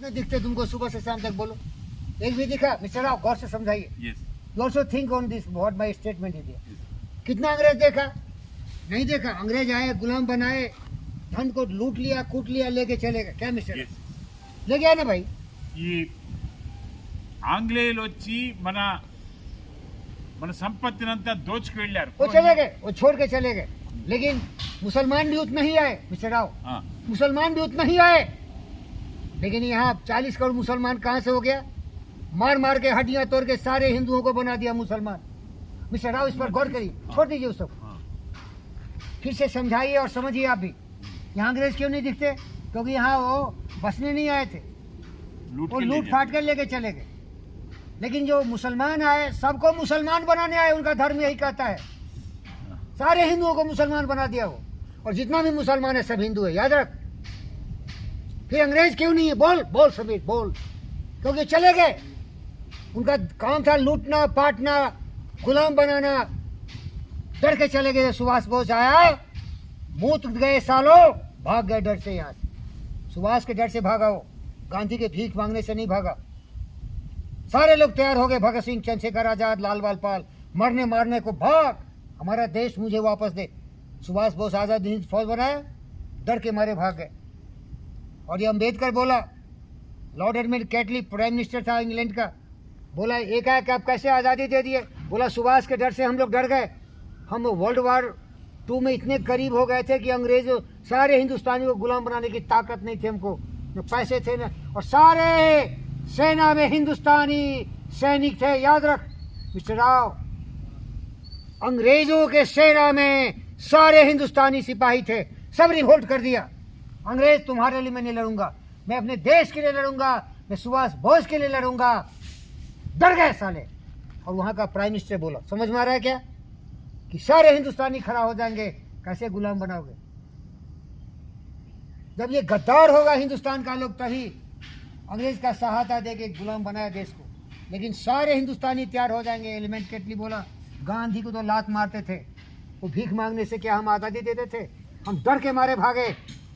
कितने दिखते तुमको सुबह से शाम तक बोलो? एक भी दिखा? मिस्टर राव गौर से समझाइए। You also think on this what my statement is. कितना अंग्रेज देखा? नहीं देखा। अंग्रेज आए, गुलाम बनाए, धन को लूट लिया, कूट लिया, लेके चले गए। क्या मिस्टर? ले गया ना भाई। ఈ ఆంగ్లేయులు వచ్చి మన మన సంపత్తినంతా దోచుకు వెళ్ళారు. वो चले गए, वो छोड़ के चले गए। लेकिन मुसलमान भी उतना ही आए मिस्टर राव, मुसलमान भी उतना ही आए। लेकिन यहाँ 40 करोड़ मुसलमान कहाँ से हो गया? मार मार के हड्डियां तोड़ के सारे हिंदुओं को बना दिया मुसलमान। मिस्टर राव इस पर गौर करिए, छोड़ दीजिए उस सब। फिर से समझाइए और समझिए आप भी। यहाँ अंग्रेज क्यों नहीं दिखते? क्योंकि यहाँ वो बसने नहीं आए थे, वो लूट फाट कर लेके चले गए। लेकिन जो मुसलमान आए, सबको मुसलमान बनाने आए। उनका धर्म यही कहता है, सारे हिंदुओं को मुसलमान बना दिया वो। और जितना भी मुसलमान है सब हिंदू है, याद रख। फिर अंग्रेज क्यों नहीं है? बोल बोल समीर बोल। क्योंकि चले गए। उनका काम था लूटना, पाटना, गुलाम बनाना। डर के चले गए। सुभाष बोस आया, मूत गए सालों, भाग गए डर से। यहाँ से सुभाष के डर से भागा वो, गांधी के भीख मांगने से नहीं भागा। सारे लोग तैयार हो गए, भगत सिंह, चंद्रशेखर आजाद, लाल बाल, मरने मारने को। भाग, हमारा देश मुझे वापस दे। सुभाष बोस आजाद हिंद फौज बनाया, डर के मारे भाग गए। और ये अम्बेडकर बोला, लॉर्ड एडमिन कैटली प्राइम मिनिस्टर था इंग्लैंड का, बोला एकाएक आप कैसे आज़ादी दे दिए? बोला सुभाष के डर से हम लोग डर गए। हम वर्ल्ड वार 2 में इतने करीब हो गए थे कि अंग्रेज सारे हिंदुस्तानी को गुलाम बनाने की ताकत नहीं थी हमको, न पैसे थे न। और सारे सेना में हिंदुस्तानी सैनिक थे, याद रख मिस्टर राव। अंग्रेजों के सेना में सारे हिंदुस्तानी सिपाही थे, सब रिवोल्ट कर दिया। अंग्रेज तुम्हारे लिए मैं नहीं लड़ूंगा, मैं अपने देश के लिए लड़ूंगा, मैं सुभाष बोस के लिए लड़ूंगा। डर गए साले। और वहां का प्राइम मिनिस्टर बोला, समझ में आ रहा है क्या, कि सारे हिंदुस्तानी खड़ा हो जाएंगे, कैसे गुलाम बनाओगे? जब ये गद्दार होगा हिंदुस्तान का लोग, तभी अंग्रेज का सहायता देके गुलाम बनाया देश को। लेकिन सारे हिंदुस्तानी तैयार हो जाएंगे। एलिमेंट केटली बोला, गांधी को तो लात मारते थे, वो भीख मांगने से क्या हम आज़ादी देते थे? हम डर के मारे भागे,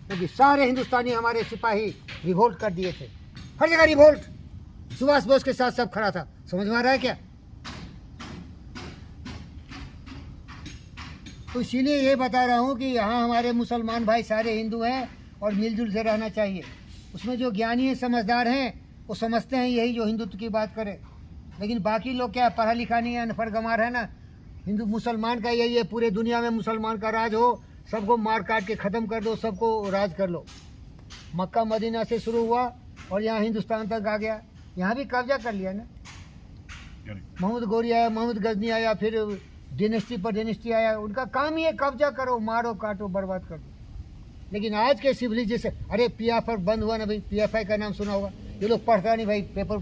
क्योंकि सारे हिंदुस्तानी हमारे सिपाही रिवोल्ट कर दिए थे। हर जगह रिवोल्ट। सुभाष बोस के साथ सब खड़ा था। समझ में आ रहा है क्या? तो इसीलिए ये बता रहा हूँ कि यहाँ हमारे मुसलमान भाई सारे हिंदू हैं और मिलजुल से रहना चाहिए। उसमें जो ज्ञानी हैं, समझदार हैं, वो समझते हैं यही जो हिंदुत्व की बात करे। लेकिन बाकी लोग क्या, पढ़ा लिखा नहीं है, अनपढ़ गंवार है ना। हिंदू मुसलमान का यही है, पूरे दुनिया में मुसलमान का राज हो, सबको मार काट के ख़त्म कर दो, सबको राज कर लो। मक्का मदीना से शुरू हुआ और यहाँ हिंदुस्तान तक आ गया। यहाँ भी कब्जा कर लिया ना। महमूद गौरी आया, महमूद गजनी आया, फिर डिनेस्टी पर डिनेस्टी आया। उनका काम ही है कब्जा करो, मारो, काटो, बर्बाद कर दो। लेकिन आज के सिविलाइजेशन, अरे पीएफआई बंद हुआ ना भाई, पीएफआई का नाम सुना होगा? ये लोग पढ़ता नहीं भाई, पेपर